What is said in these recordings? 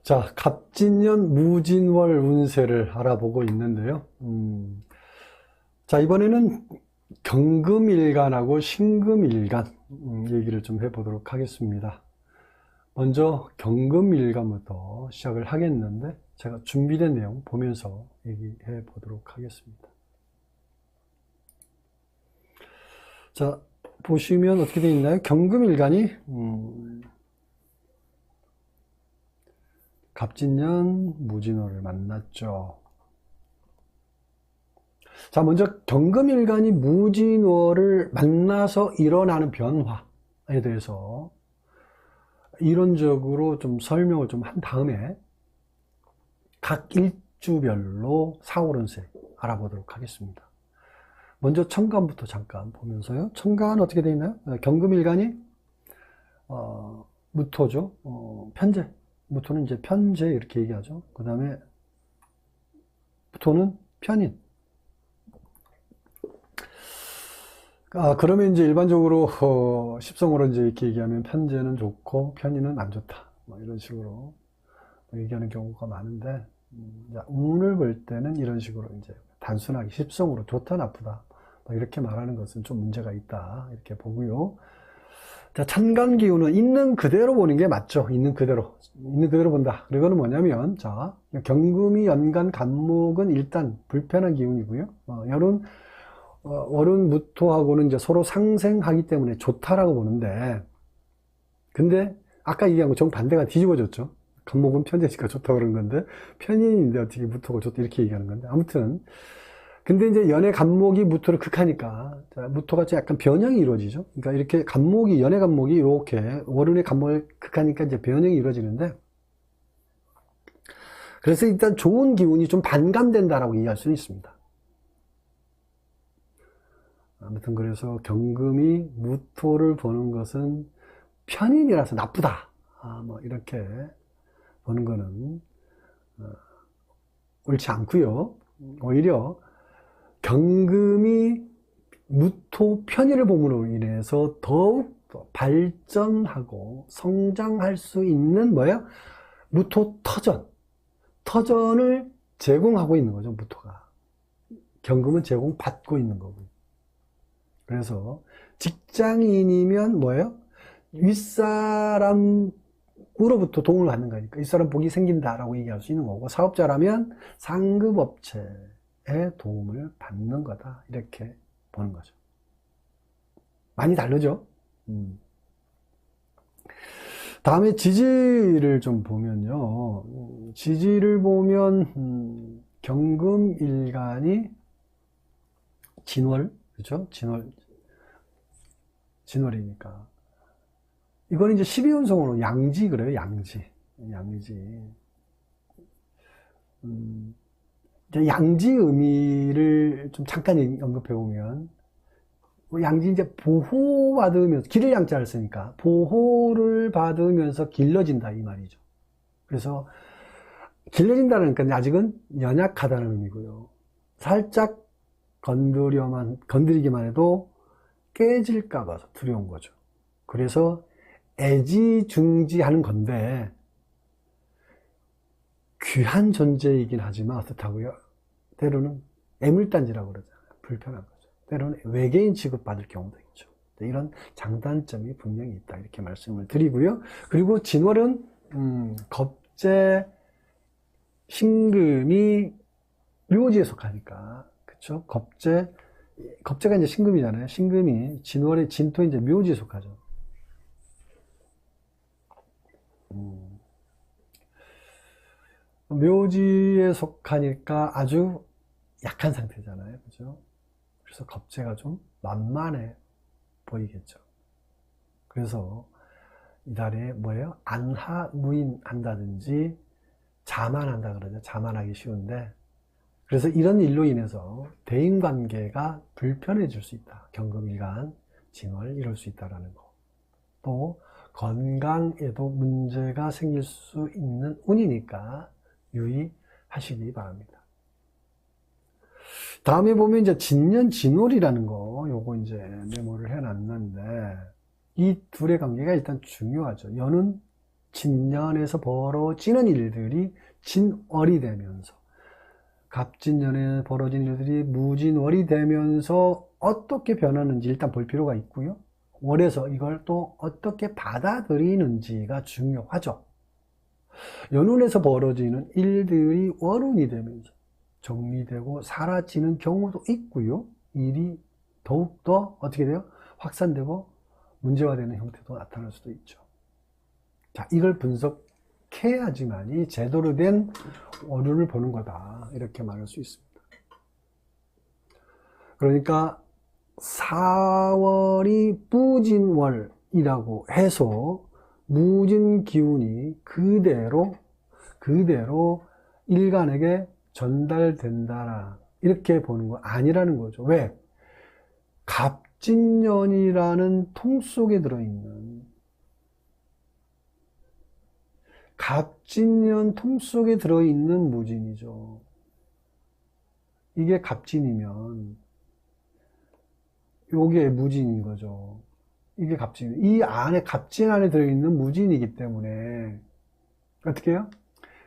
자, 갑진년 무진월 운세를 알아보고 있는데요. 자, 이번에는 경금일간하고 신금일간 얘기를 좀 해보도록 하겠습니다. 먼저 경금일간부터 시작을 하겠는데 제가 준비된 내용 보면서 얘기해 보도록 하겠습니다. 자, 보시면 어떻게 되어 있나요? 경금일간이 갑진년 무진월을 만났죠. 자, 먼저 경금일간이 무진월을 만나서 일어나는 변화에 대해서 이론적으로 좀 설명을 좀 한 다음에 각 일주별로 사오론세 알아보도록 하겠습니다. 먼저 천간부터 잠깐 보면서요. 천간은 어떻게 되어 있나요? 경금일간이 무토죠. 편재. 무토는 이제 편재 이렇게 얘기하죠. 그 다음에 토는 편인. 그러면 이제 일반적으로 십성으로 이제 이렇게 얘기하면 편재는 좋고 편인은 안 좋다. 뭐 이런 식으로 얘기하는 경우가 많은데 운을 볼 때는 이런 식으로 이제 단순하게 십성으로 좋다 나쁘다 뭐 이렇게 말하는 것은 좀 문제가 있다 이렇게 보고요. 자, 천간 기운은 있는 그대로 보는 게 맞죠. 있는 그대로 본다. 그리고는 뭐냐면, 자, 경금이 연간 간목은 일단 불편한 기운이고요. 월은 무토하고는 이제 서로 상생하기 때문에 좋다라고 보는데, 근데 아까 얘기한 거 정반대가 뒤집어졌죠. 간목은 편재니까 좋다고 그런 건데, 편인인데 어떻게 무토가 좋다 이렇게 얘기하는 건데, 아무튼 근데 이제 연의 간목이 무토를 극하니까 무토가 약간 변형이 이루어지죠. 그러니까 이렇게 간목이 연의 간목이 이렇게 월운의 간목을 극하니까 이제 변형이 이루어지는데, 그래서 일단 좋은 기운이 좀 반감된다라고 이해할 수는 있습니다. 아무튼 그래서 경금이 무토를 보는 것은 편인이라서 나쁘다. 뭐 이렇게 보는 거는 옳지 않고요. 오히려 경금이 무토 편의를 봄으로 인해서 더욱 발전하고 성장할 수 있는 뭐예요? 무토 터전을 제공하고 있는 거죠. 무토가 경금은 제공받고 있는 거고요. 그래서 직장인이면 뭐예요? 윗사람으로부터 도움을 받는 거니까 윗사람 복이 생긴다라고 얘기할 수 있는 거고, 사업자라면 상급업체 도움을 받는 거다 이렇게 보는 거죠. 많이 다르죠. 다음에 지지를 좀 보면요. 지지를 보면 경금일간이 진월, 그렇죠? 진월이니까 이거는 이제 12운성으로 양지 그래요. 양지. 양지 의미를 좀 잠깐 언급해 보면, 양지 이제 보호받으면서, 길을 양자를 쓰니까 보호를 받으면서 길러진다 이 말이죠. 그래서 길러진다는 건 아직은 연약하다는 의미고요. 살짝 건드리기만 해도 깨질까 봐서 두려운 거죠. 그래서 애지중지하는 건데, 귀한 존재이긴 하지만 어떻다고요? 때로는 애물단지라고 그러잖아요. 불편한 거죠. 때로는 외계인 취급받을 경우도 있죠. 이런 장단점이 분명히 있다 이렇게 말씀을 드리고요. 그리고 진월은 겁재 신금이 묘지에 속하니까, 그렇죠? 겁재가 이제 신금이잖아요. 신금이 진월의 진토 이제 묘지에 속하죠. 묘지에 속하니까 아주 약한 상태잖아요. 그죠? 그래서 겁재가 좀 만만해 보이겠죠. 그래서 이달에 뭐예요? 안하무인 한다든지 자만한다 그러죠. 자만하기 쉬운데, 그래서 이런 일로 인해서 대인관계가 불편해질 수 있다. 경금일간, 진월 이럴 수 있다라는 거. 또 건강에도 문제가 생길 수 있는 운이니까 유의하시기 바랍니다. 다음에 보면 이제 진년 진월이라는 거, 요거 이제 메모를 해놨는데, 이 둘의 관계가 일단 중요하죠. 연은 갑진년에서 벌어지는 일들이 진월이 되면서, 갑진년에 벌어진 일들이 무진월이 되면서 어떻게 변하는지 일단 볼 필요가 있고요. 월에서 이걸 또 어떻게 받아들이는지가 중요하죠. 연운에서 벌어지는 일들이 월운이 되면서 정리되고 사라지는 경우도 있고요. 일이 더욱더 어떻게 돼요? 확산되고 문제화되는 형태도 나타날 수도 있죠. 자, 이걸 분석해야지만이 제대로 된 월운을 보는 거다, 이렇게 말할 수 있습니다. 그러니까 4월이 무진월이라고 해서 무진 기운이 그대로 일간에게 전달된다, 이렇게 보는 거 아니라는 거죠. 왜? 갑진년이라는 통 속에 들어있는, 갑진년 통 속에 들어있는 무진이죠. 이게 갑진이면 요게 무진인 거죠. 이게 갑진. 이 안에, 갑진 안에 들어있는 무진이기 때문에 어떻게 해요?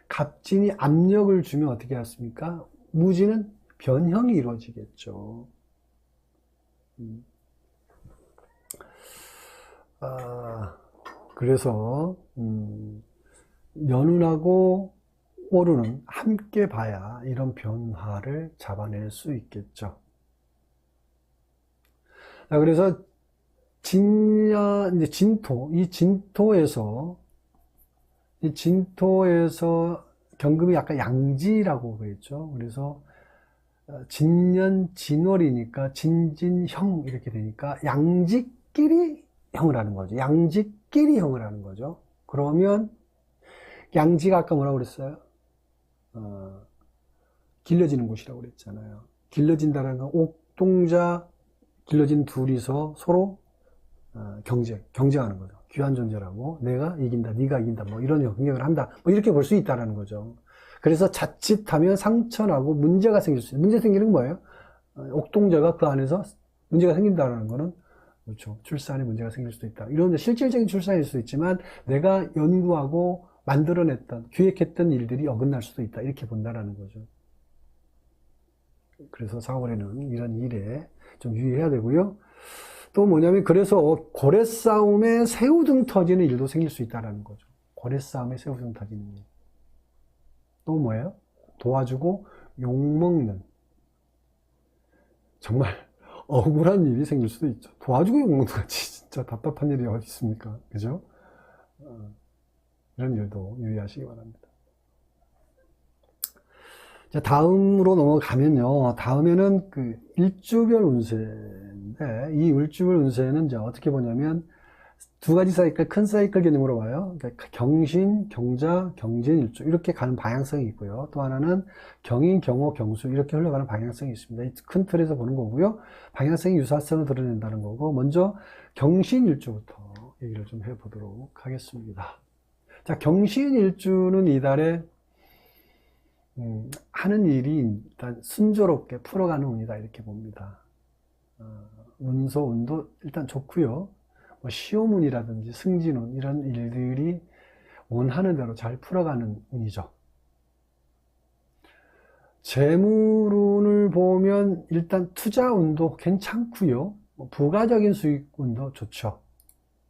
갑진이 압력을 주면 어떻게 하십니까? 무진은 변형이 이루어지겠죠. 그래서 연운하고 월운은 함께 봐야 이런 변화를 잡아낼 수 있겠죠. 자, 그래서 이제 진토, 이 진토에서 경금이 약간 양지라고 그랬죠. 그래서 진년 진월이니까 진진형 이렇게 되니까 양지끼리 형을 하는 거죠. 양지끼리 형을 하는 거죠. 그러면 양지가 아까 뭐라고 그랬어요? 길러지는 곳이라고 그랬잖아요. 길러진다는 건 옥동자, 길러진 둘이서 서로 경쟁하는 거죠. 귀한 존재라고, 내가 이긴다, 네가 이긴다, 뭐 이런 경쟁을 한다, 뭐 이렇게 볼 수 있다는 거죠. 그래서 자칫하면 상처나고 문제가 생길 수 있어요. 문제 생기는 건 뭐예요? 옥동자가 그 안에서 문제가 생긴다는 거는, 그렇죠, 출산에 문제가 생길 수도 있다. 이런 실질적인 출산일 수도 있지만 내가 연구하고 만들어냈던, 기획했던 일들이 어긋날 수도 있다, 이렇게 본다라는 거죠. 그래서 4월에는 이런 일에 좀 유의해야 되고요. 또 뭐냐면, 그래서 고래 싸움에 새우등 터지는 일도 생길 수 있다는 거죠. 고래 싸움에 새우등 터지는 일. 또 뭐예요? 도와주고 욕먹는, 정말 억울한 일이 생길 수도 있죠. 도와주고 욕먹는 같이 진짜 답답한 일이 어디 있습니까? 그죠? 이런 일도 유의하시기 바랍니다. 자, 다음으로 넘어가면요. 다음에는 그 일주별 운세인데, 이 일주별 운세는 이제 어떻게 보냐면 두 가지 사이클, 큰 사이클 개념으로 봐요. 그러니까 경신, 경자, 경진, 일주, 이렇게 가는 방향성이 있고요. 또 하나는 경인, 경호, 경수, 이렇게 흘러가는 방향성이 있습니다. 이 큰 틀에서 보는 거고요. 방향성이 유사성을 드러낸다는 거고, 먼저 경신 일주부터 얘기를 좀 해보도록 하겠습니다. 자, 경신 일주는 이달에 하는 일이 일단 순조롭게 풀어가는 운이다, 이렇게 봅니다. 운소, 운도 일단 좋고요. 뭐 시험운이라든지 승진운, 이런 일들이 원하는 대로 잘 풀어가는 운이죠. 재물운을 보면 일단 투자운도 괜찮고요. 부가적인 수익운도 좋죠.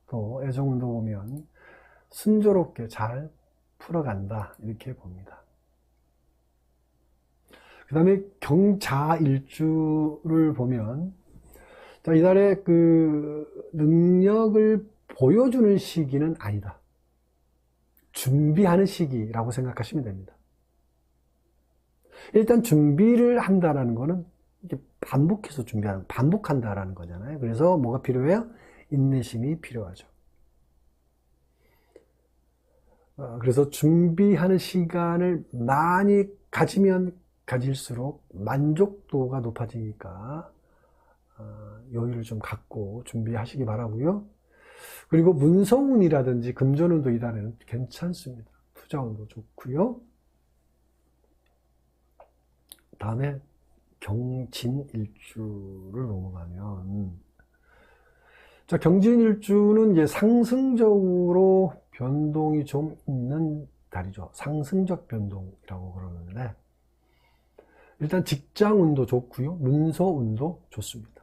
또 애정운도 보면 순조롭게 잘 풀어간다, 이렇게 봅니다. 그 다음에 경자일주를 보면, 자, 이달에 그 능력을 보여주는 시기는 아니다. 준비하는 시기라고 생각하시면 됩니다. 일단 준비를 한다라는 거는 이게 반복해서 반복한다라는 거잖아요. 그래서 뭐가 필요해요? 인내심이 필요하죠. 그래서 준비하는 시간을 많이 가지면 가질수록 만족도가 높아지니까 여유를 좀 갖고 준비하시기 바라고요. 그리고 문성운이라든지 금전운도 이달에는 괜찮습니다. 투자운도 좋고요. 다음에 경진일주를 넘어가면, 자, 경진일주는 이제 상승적으로 변동이 좀 있는 달이죠. 상승적 변동이라고 그러는데, 일단 직장운도 좋고요. 문서운도 좋습니다.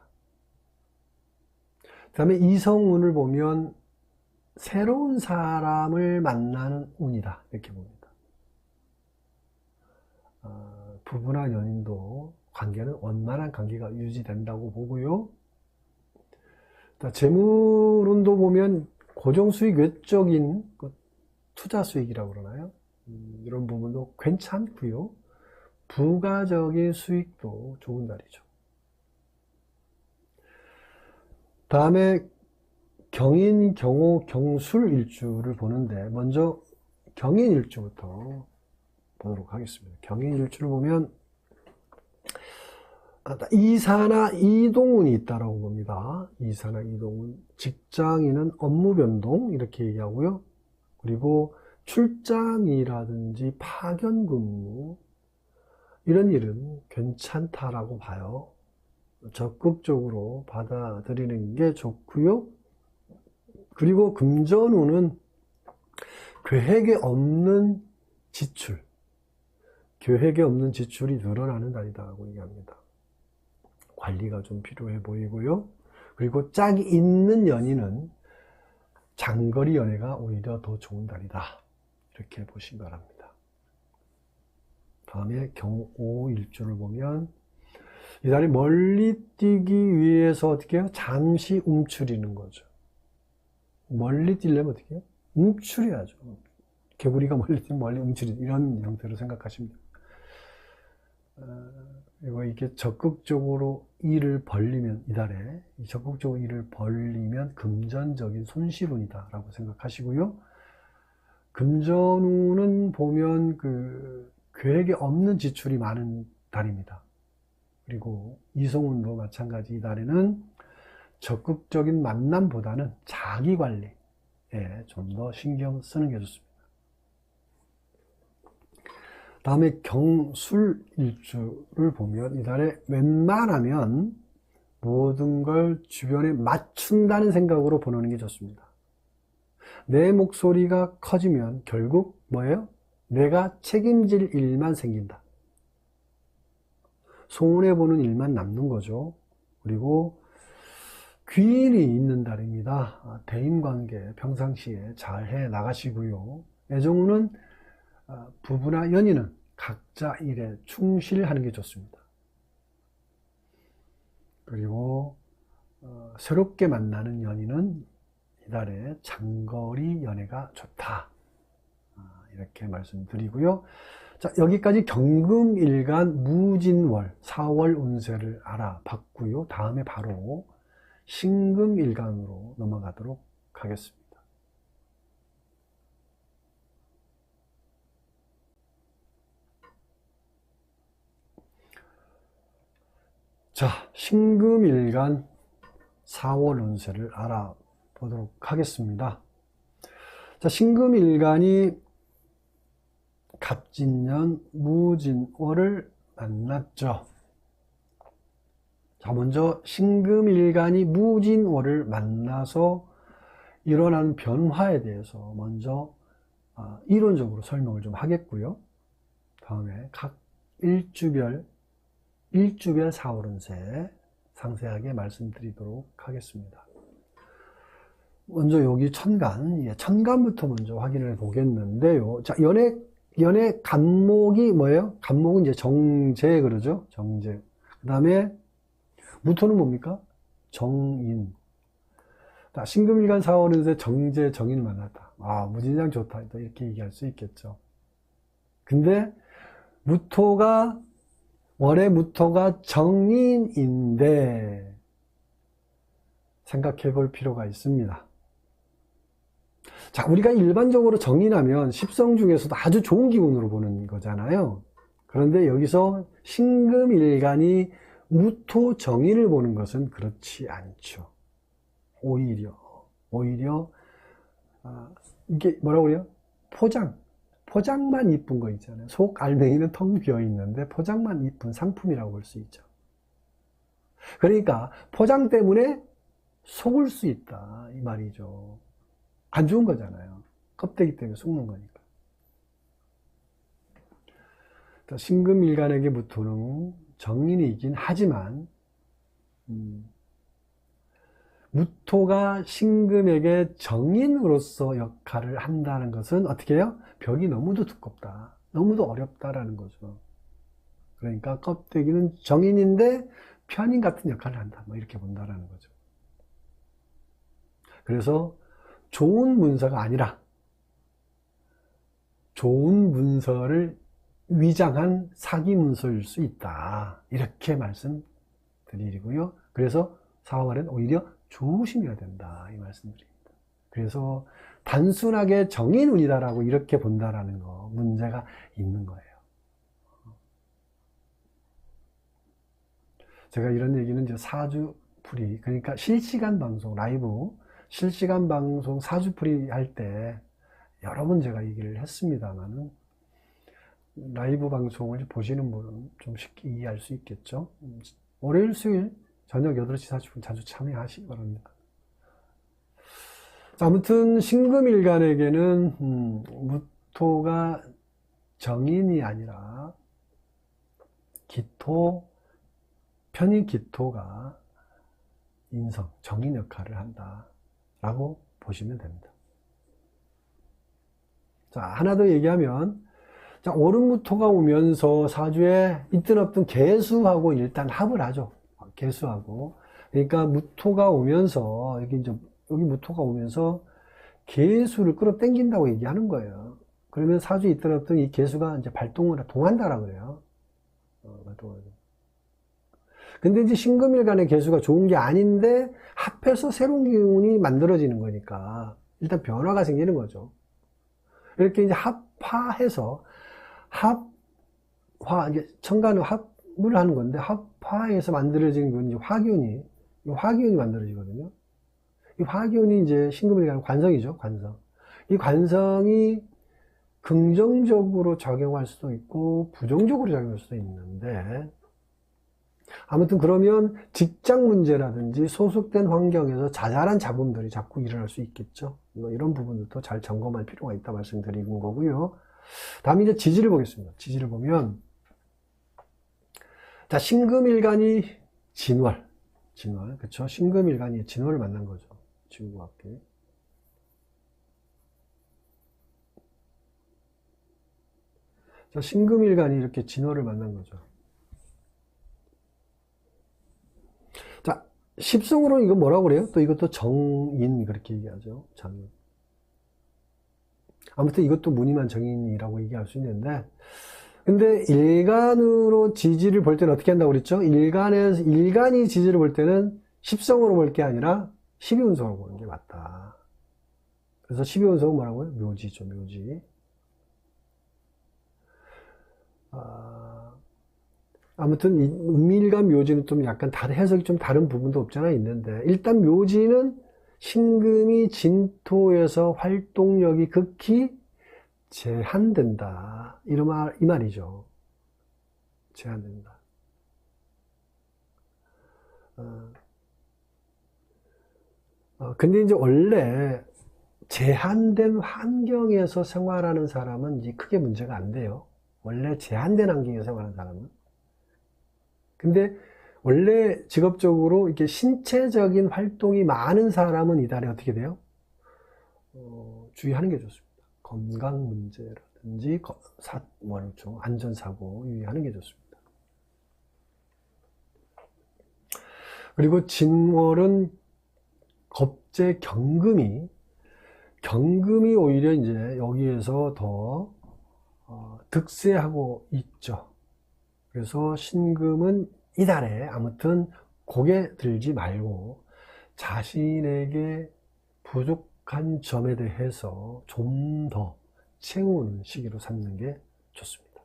그 다음에 이성운을 보면 새로운 사람을 만나는 운이다, 이렇게 봅니다. 부부나 연인도 관계는 원만한 관계가 유지된다고 보고요. 재물운도 보면 고정수익 외적인 투자 수익이라고 그러나요? 이런 부분도 괜찮고요. 부가적인 수익도 좋은 달이죠. 다음에 경인, 경호, 경술 일주를 보는데, 먼저 경인 일주부터 보도록 하겠습니다. 경인 일주를 보면 이사나 이동운이 있다라고 봅니다. 이사나 이동운, 직장인은 업무 변동 이렇게 얘기하고요. 그리고 출장이라든지 파견 근무 이런 일은 괜찮다라고 봐요. 적극적으로 받아들이는 게 좋고요. 그리고 금전운은 계획에 없는 지출, 계획에 없는 지출이 늘어나는 달이다라고 얘기합니다. 관리가 좀 필요해 보이고요. 그리고 짝이 있는 연인은 장거리 연애가 오히려 더 좋은 달이다, 이렇게 보시기 바랍니다. 다음에 경오 일주를 보면 이 달이 멀리 뛰기 위해서 어떻게 해요? 잠시 움츠리는 거죠. 멀리 뛰려면 어떻게 해요? 움츠려야죠. 개구리가 멀리 뛰면 멀리 움츠리는 이런 형태로 생각하시면 됩니다. 그리고 이게 적극적으로 일을 벌리면, 이달에 적극적으로 일을 벌리면 금전적인 손실운이다 라고 생각하시고요. 금전운은 보면 계획에 없는 지출이 많은 달입니다. 그리고 이성운도 마찬가지, 이달에는 적극적인 만남보다는 자기 관리에 좀 더 신경 쓰는 게 좋습니다. 다음에 경술 일주를 보면 이달에 웬만하면 모든 걸 주변에 맞춘다는 생각으로 보는 게 좋습니다. 내 목소리가 커지면 결국 뭐예요? 내가 책임질 일만 생긴다. 손해보는 일만 남는 거죠. 그리고 귀인이 있는 달입니다. 대인관계 평상시에 잘 해 나가시고요. 애정운은 부부나 연인은 각자 일에 충실하는 게 좋습니다. 그리고 새롭게 만나는 연인은 이달에 장거리 연애가 좋다, 이렇게 말씀드리고요. 자, 여기까지 경금일간 무진월 4월 운세를 알아봤고요. 다음에 바로 신금일간으로 넘어가도록 하겠습니다. 자, 신금일간 4월 운세를 알아보도록 하겠습니다. 자, 신금일간이 갑진년 무진월을 만났죠. 자, 먼저 신금일간이 무진월을 만나서 일어나는 변화에 대해서 먼저 이론적으로 설명을 좀 하겠고요. 다음에 각 일주별 4월 운세 상세하게 말씀드리도록 하겠습니다. 먼저 여기 천간부터 먼저 확인을 보겠는데요. 자, 연애 간목이 뭐예요? 간목은 이제 정제 그러죠? 정제. 그 다음에 무토는 뭡니까? 정인. 자, 신금일간 4월 운세 정제, 정인을 만났다. 무진장 좋다, 이렇게 얘기할 수 있겠죠. 근데 월의 무토가 정인인데 생각해 볼 필요가 있습니다. 자, 우리가 일반적으로 정인하면 십성 중에서도 아주 좋은 기운으로 보는 거잖아요. 그런데 여기서 신금일간이 무토 정인을 보는 것은 그렇지 않죠. 오히려 이게 뭐라고 그래요? 포장만 이쁜 거 있잖아요. 속 알맹이는 텅 비어 있는데 포장만 이쁜 상품이라고 볼 수 있죠. 그러니까 포장 때문에 속을 수 있다, 이 말이죠. 안 좋은 거잖아요. 껍데기 때문에 속는 거니까. 신금일간에게 무토는 정인이긴 하지만 무토가 신금에게 정인으로서 역할을 한다는 것은 어떻게 해요? 벽이 너무도 두껍다, 너무도 어렵다라는 거죠. 그러니까 껍데기는 정인인데 편인 같은 역할을 한다, 뭐 이렇게 본다라는 거죠. 그래서 좋은 문서가 아니라 좋은 문서를 위장한 사기 문서일 수 있다, 이렇게 말씀드리고요. 그래서 사화말에는 오히려 조심해야 된다, 이 말씀드립니다. 그래서 단순하게 정인운이다라고 이렇게 본다라는 거, 문제가 있는 거예요. 제가 이런 얘기는 이제 사주풀이, 그러니까 실시간 방송, 라이브 실시간 방송 사주풀이 할 때 여러 번 제가 얘기를 했습니다만은, 라이브 방송을 보시는 분은 좀 쉽게 이해할 수 있겠죠. 월요일, 수요일 저녁 8시 40분 자주 참여하시기 바랍니다. 아무튼 신금일간에게는 무토가 정인이 아니라 기토, 편인 기토가 인성, 정인 역할을 한다라고 보시면 됩니다. 자, 하나 더 얘기하면, 자, 오름무토가 오면서 사주에 있든 없든 개수하고 일단 합을 하죠. 개수하고. 그러니까 무토가 오면서, 여기 무토가 오면서 개수를 끌어당긴다고 얘기하는 거예요. 그러면 사주에 있든 없든 이 개수가 이제 발동을, 동한다라고 그래요. 근데 이제 신금일간의 개수가 좋은 게 아닌데 합해서 새로운 기운이 만들어지는 거니까 일단 변화가 생기는 거죠. 이렇게 이제 합화해서 이제 천간을 합을 하는 건데, 합화해서 만들어진 건 이제 화기운이 만들어지거든요. 이 화기운이 이제 신금일간 관성이죠, 관성. 이 관성이 긍정적으로 작용할 수도 있고 부정적으로 작용할 수도 있는데, 아무튼 그러면 직장 문제라든지 소속된 환경에서 자잘한 잡음들이 자꾸 일어날 수 있겠죠. 뭐 이런 부분들도 잘 점검할 필요가 있다 말씀드리는 거고요. 다음에 이제 지지를 보겠습니다. 지지를 보면, 자, 신금일간이 진월, 그쵸? 신금일간이 진월을 만난 거죠. 지구와 함께. 자, 신금일간이 이렇게 진월을 만난 거죠. 자, 십성으로 이거 뭐라고 그래요? 또 이것도 정인, 그렇게 얘기하죠. 정인. 아무튼 이것도 무늬만 정인이라고 얘기할 수 있는데, 근데 일간으로 지지를 볼 때는 어떻게 한다고 그랬죠? 일간이 지지를 볼 때는 십성으로 볼 게 아니라 12운성으로 보는 게 맞다. 그래서 12운성은 뭐라고요? 묘지죠, 묘지. 아무튼 이 은밀과 묘지는 좀 약간 다른 해석이 좀 다른 부분도 없잖아 있는데, 일단 묘지는 신금이 진토에서 활동력이 극히 제한된다, 이 말이죠. 제한된다. 근데 이제 원래 제한된 환경에서 생활하는 사람은 이제 크게 문제가 안 돼요. 원래 제한된 환경에서 생활하는 사람은. 근데 원래 직업적으로 이렇게 신체적인 활동이 많은 사람은 이달에 어떻게 돼요? 주의하는 게 좋습니다. 건강 문제라든지 안전사고 유의하는 게 좋습니다. 그리고 진월은 겁재 경금이 오히려 이제 여기에서 더 득세하고 있죠. 그래서 신금은 이달에 아무튼 고개 들지 말고 자신에게 부족한 점에 대해서 좀 더 채우는 시기로 삼는 게 좋습니다.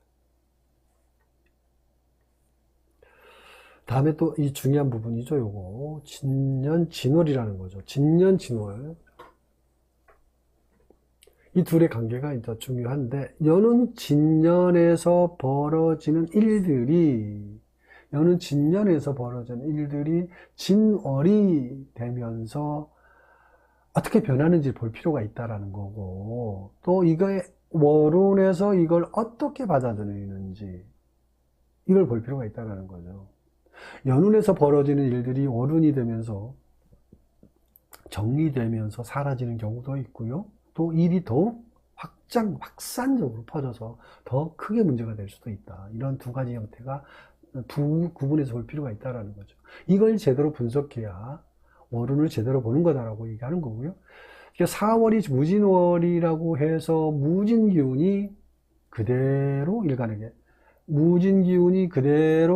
다음에 또 이 중요한 부분이죠. 요거 진년 진월이라는 거죠. 진년 진월, 이 둘의 관계가 이제 중요한데, 여는 진년에서 벌어지는 일들이 진월이 되면서 어떻게 변하는지 볼 필요가 있다라는 거고, 또 이거의 월운에서 이걸 어떻게 받아들이는지 이걸 볼 필요가 있다는 거죠. 연운에서 벌어지는 일들이 월운이 되면서 정리되면서 사라지는 경우도 있고요. 또 일이 더욱 확산적으로 퍼져서 더 크게 문제가 될 수도 있다. 이런 두 가지 형태가 구분해서 볼 필요가 있다는 거죠. 이걸 제대로 분석해야 월운을 제대로 보는 거다라고 얘기하는 거고요. 4월이 무진월이라고 해서 무진기운이 그대로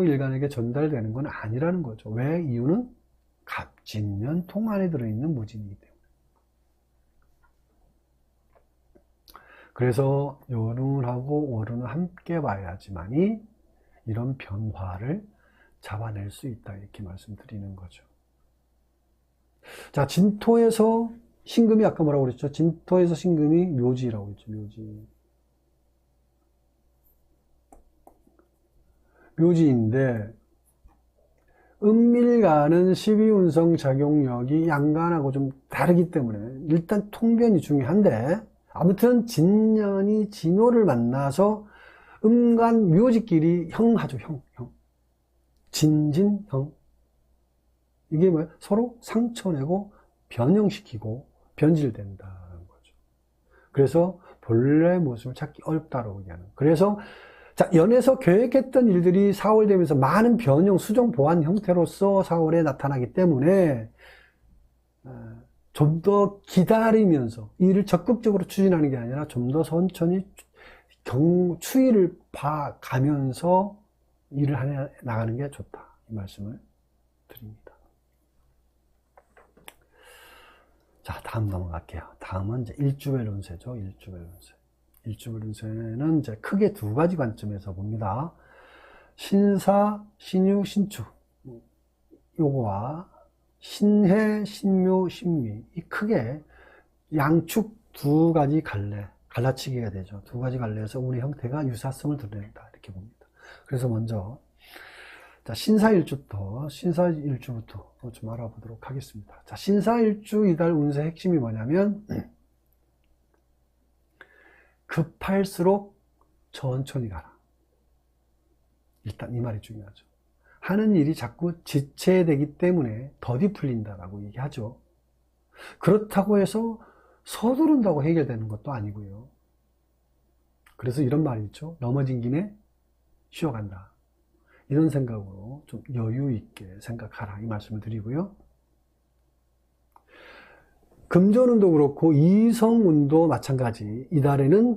일간에게 전달되는 건 아니라는 거죠. 왜? 이유는 갑진년 통 안에 들어있는 무진이기 때문에. 그래서 연운하고 월운을 함께 봐야지만이 이런 변화를 잡아낼 수 있다, 이렇게 말씀드리는 거죠. 자, 진토에서 신금이 아까 뭐라고 그랬죠? 진토에서 신금이 묘지라고 했죠. 묘지인데 은밀간은 12운성 작용력이 양간하고 좀 다르기 때문에 일단 통변이 중요한데, 아무튼 진년이 진호를 만나서 음간 묘지끼리 형하죠. 형. 진진형. 이게 뭐예요? 서로 상처내고 변형시키고 변질된다는 거죠. 그래서 본래 모습을 찾기 어렵다고 얘기하는. 그래서 자, 연에서 계획했던 일들이 4월 되면서 많은 변형, 수정, 보완 형태로서 4월에 나타나기 때문에 좀 더 기다리면서 일을 적극적으로 추진하는 게 아니라 좀 더 천천히 추이를 봐가면서 일을 나가는 게 좋다, 이 말씀을 드립니다. 자, 다음 넘어갈게요. 다음은 이제 일주별 운세죠. 일주별 운세는 이제 크게 두 가지 관점에서 봅니다. 신사, 신유, 신축. 요거와 신해, 신묘, 신미. 이 크게 양축 두 가지 갈라치기가 되죠. 두 가지 갈래에서 운의 형태가 유사성을 드러낸다, 이렇게 봅니다. 그래서 먼저 자, 신사일주부터 좀 알아보도록 하겠습니다. 자, 신사일주 이달 운세 핵심이 뭐냐면 급할수록 천천히 가라. 일단 이 말이 중요하죠. 하는 일이 자꾸 지체되기 때문에 더디 풀린다라고 얘기하죠. 그렇다고 해서 서두른다고 해결되는 것도 아니고요. 그래서 이런 말이 있죠. 넘어진 김에 쉬어간다. 이런 생각으로 좀 여유 있게 생각하라, 이 말씀을 드리고요. 금전운도 그렇고 이성운도 마찬가지. 이달에는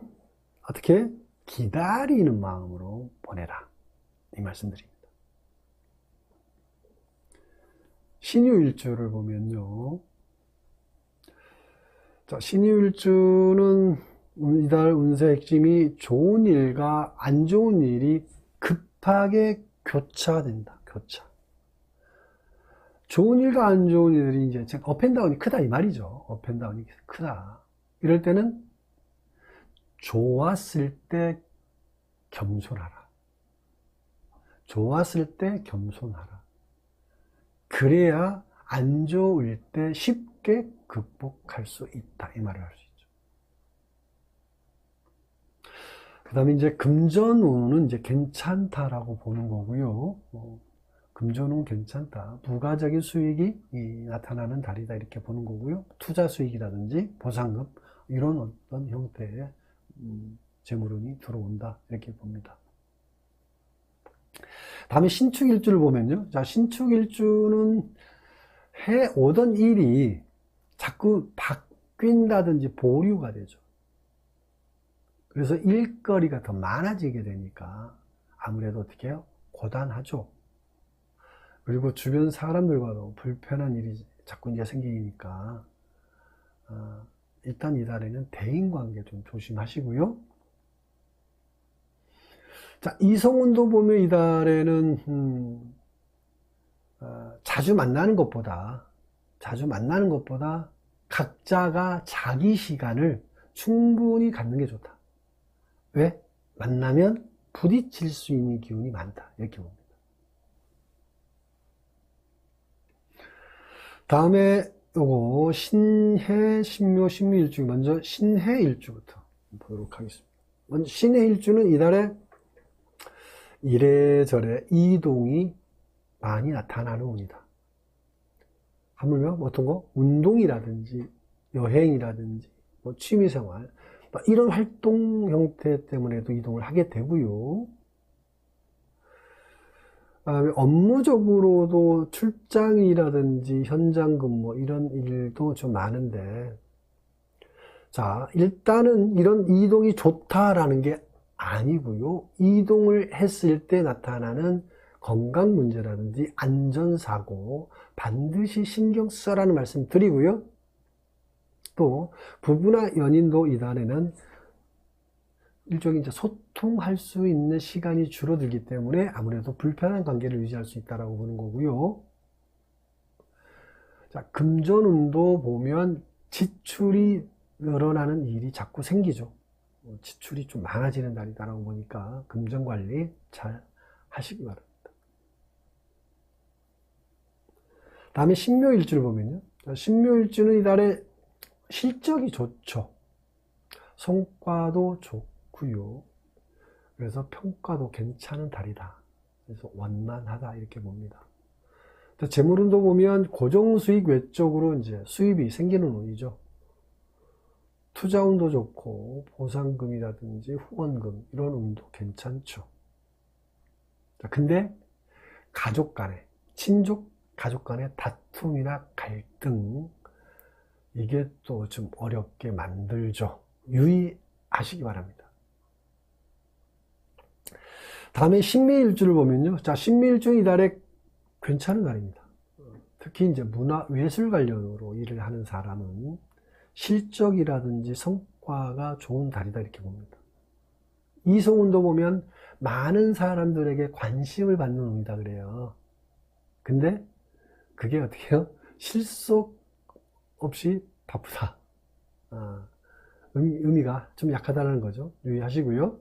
어떻게? 기다리는 마음으로 보내라, 이 말씀 드립니다. 신유일주를 보면요. 자, 신유일주는 이달 운세 핵심이 좋은 일과 안 좋은 일이 급하게 교차된다. 좋은 일과 안 좋은 일이 이제 업앤다운이 크다, 이 말이죠. 업앤다운이 크다. 이럴 때는 좋았을 때 겸손하라. 그래야 안 좋을 때 쉽게 극복할 수 있다, 이 말을 할 수 있죠. 그 다음에 이제 금전운은 이제 괜찮다라고 보는 거고요. 금전운 괜찮다. 부가적인 수익이 나타나는 달이다, 이렇게 보는 거고요. 투자 수익이라든지 보상금, 이런 어떤 형태의 재물운이 들어온다, 이렇게 봅니다. 다음에 신축일주를 보면요. 자, 신축일주는 해오던 일이 자꾸 바뀐다든지 보류가 되죠. 그래서 일거리가 더 많아지게 되니까 아무래도 어떻게 해요? 고단하죠. 그리고 주변 사람들과도 불편한 일이 자꾸 이제 생기니까 일단 이달에는 대인관계 좀 조심하시고요. 자, 이성운도 보면 이달에는 자주 만나는 것보다 각자가 자기 시간을 충분히 갖는 게 좋다. 왜? 만나면 부딪힐 수 있는 기운이 많다, 이렇게 봅니다. 다음에 요거 신해, 신묘, 신미일주. 먼저 신해일주부터. 보도록 하겠습니다. 먼저 신의 일주는 이달에 이래저래 이동이 많이 나타나는 운이다. 하물며 어떤 거? 운동이라든지 여행이라든지 뭐 취미생활 이런 활동 형태 때문에도 이동을 하게 되고요. 업무적으로도 출장이라든지 현장 근무 이런 일도 좀 많은데, 자, 일단은 이런 이동이 좋다라는 게 아니고요. 이동을 했을 때 나타나는 건강 문제라든지 안전사고 반드시 신경 써라는 말씀 드리고요. 또 부부나 연인도 이달에는 일종의 이제 소통할 수 있는 시간이 줄어들기 때문에 아무래도 불편한 관계를 유지할 수 있다라고 보는 거고요. 자, 금전운도 보면 지출이 늘어나는 일이 자꾸 생기죠. 지출이 좀 많아지는 달이다라고 보니까 금전 관리 잘 하시기 바랍니다. 다음에 신묘일주를 보면요. 신묘일주는 이달에 실적이 좋죠. 성과도 좋고요. 그래서 평가도 괜찮은 달이다. 그래서 원만하다 이렇게 봅니다. 재물운도 보면 고정수익 외적으로 이제 수입이 생기는 운이죠. 투자운도 좋고 보상금이라든지 후원금 이런 운도 괜찮죠. 근데 가족 간에 친족 가족 간의 다툼이나 갈등 이게 또 좀 어렵게 만들죠. 유의하시기 바랍니다. 다음에 신묘일주를 보면요. 자, 신묘일주 이달에 괜찮은 날입니다. 특히 이제 문화 예술 관련으로 일을 하는 사람은 실적이라든지 성과가 좋은 달이다 이렇게 봅니다. 이성운도 보면 많은 사람들에게 관심을 받는 운이다 그래요. 근데 그게 어떻게 해요? 실속 없이 바쁘다. 의미가 좀 약하다는 거죠. 유의하시고요.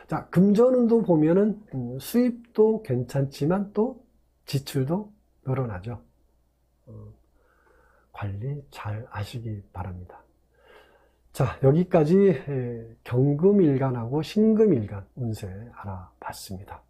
자, 금전운도 보면은 수입도 괜찮지만 또 지출도 늘어나죠. 관리 잘 하시기 바랍니다. 자, 여기까지 경금일간하고 신금일간 운세 알아봤습니다.